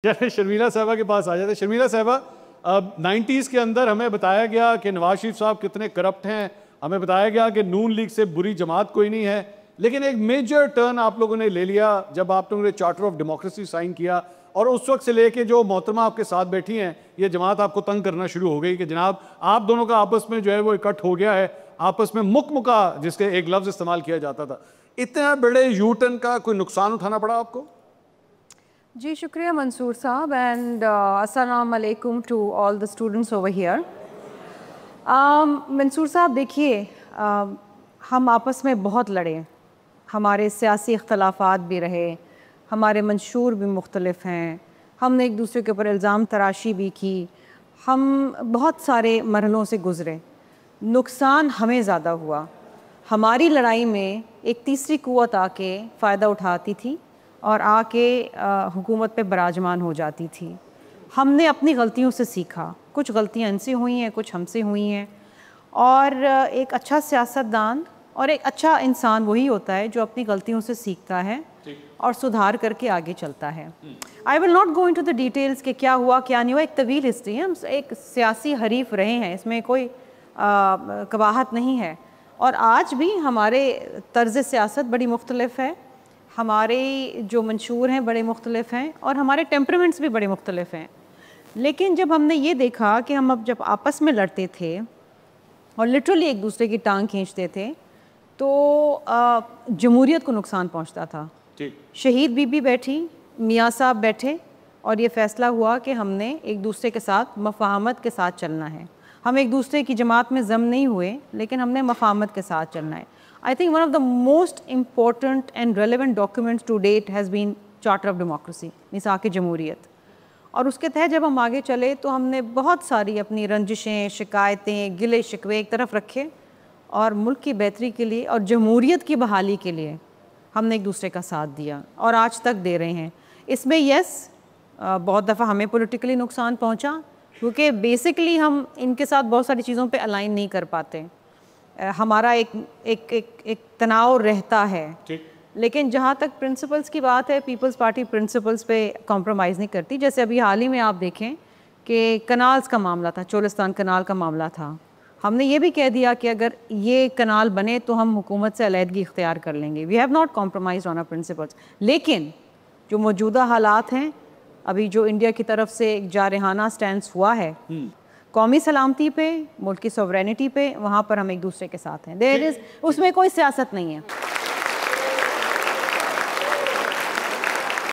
चलिए शर्मिला साहबा के पास आ जाते हैं। शर्मिला साहबा, अब 90s के अंदर हमें बताया गया कि नवाज शरीफ साहब कितने करप्ट हैं, हमें बताया गया कि नून लीग से बुरी जमात कोई नहीं है, लेकिन एक मेजर टर्न आप लोगों ने ले लिया जब आप लोगों ने चार्टर ऑफ डेमोक्रेसी साइन किया, और उस वक्त से लेके जो मोहतरमा आपके साथ बैठी हैं ये जमात आपको तंग करना शुरू हो गई कि जनाब आप दोनों का आपस में जो है वो इकट्ठ हो गया है, आपस में मुका जिसके एक लफ्ज़ इस्तेमाल किया जाता था। इतना बड़े यू टर्न का कोई नुकसान उठाना पड़ा आपको? जी शुक्रिया मंसूर साहब, एंड अस्सलाम वालेकुम to all the students over here. Mansoor साहब देखिए, हम आपस में बहुत लड़े, हमारे सियासी इख्तलाफात भी रहे, हमारे मंशूर भी मुख्तलिफ हैं, हमने एक दूसरे के ऊपर इल्ज़ाम तराशी भी की, हम बहुत सारे मरहलों से गुज़रे। नुकसान हमें ज़्यादा हुआ। हमारी लड़ाई में एक तीसरी क़ुव्वत आके फ़ायदा उठाती थी और आके हुकूमत पे बराजमान हो जाती थी। हमने अपनी गलतियों से सीखा, कुछ गलतियाँ इनसे हुई हैं, कुछ हमसे हुई हैं, और एक अच्छा सियासतदान और एक अच्छा इंसान वही होता है जो अपनी गलतियों से सीखता है और सुधार करके आगे चलता है। I will not go into the details कि क्या हुआ क्या नहीं हुआ, एक तवील हिस्ट्री है, हम एक सियासी हरीफ रहे हैं, इसमें कोई कबाहत नहीं है, और आज भी हमारे तर्ज़ सियासत बड़ी मुख्तलिफ है, हमारे जो मंशूर हैं बड़े मुख्तलिफ हैं, और हमारे टेम्परामेंट्स भी बड़े मुख्तलिफ हैं। लेकिन जब हमने ये देखा कि हम अब जब आपस में लड़ते थे और लिटरली एक दूसरे की टांग खींचते थे तो जमहूरियत को नुकसान पहुंचता था। शहीद बीबी बैठी, मियाँ साहब बैठे, और ये फ़ैसला हुआ कि हमने एक दूसरे के साथ मफ़ाहमत के साथ चलना है। हम एक दूसरे की जमात में ज़म नहीं हुए, लेकिन हमने मफ़ाहमत के साथ चलना है। I think one of the most important and relevant documents to date has been Charter of Democracy, मिसाक़ जमहूरियत, और उसके तहत जब हम आगे चले तो हमने बहुत सारी अपनी रंजिशें, शिकायतें, गिले शिकवे एक तरफ रखे, और मुल्क की बेहतरी के लिए और जमहूरियत की बहाली के लिए हमने एक दूसरे का साथ दिया और आज तक दे रहे हैं। इसमें बहुत दफ़ा हमें पॉलिटिकली नुकसान पहुँचा क्योंकि बेसिकली हम इनके साथ बहुत सारी चीज़ों पे अलाइन नहीं कर पाते, हमारा एक तनाव रहता है। लेकिन जहाँ तक प्रिंसिपल्स की बात है, पीपल्स पार्टी प्रिंसिपल्स पे कॉम्प्रोमाइज़ नहीं करती। जैसे अभी हाल ही में आप देखें कि कनाल्स का मामला था, चोलिस्तान कनाल का मामला था, हमने ये भी कह दिया कि अगर ये कनाल बने तो हम हुकूमत से अलहदगी इख्तियार कर लेंगे। We have not compromise on our principles. लेकिन जो मौजूदा हालात हैं, अभी जो इंडिया की तरफ से एक जारहाना स्टैंड हुआ है कौमी सलामती पे, मुल्क की सॉवरेनिटी पे, वहाँ पर हम एक दूसरे के साथ हैं। देयर इज़, उसमें कोई सियासत नहीं है।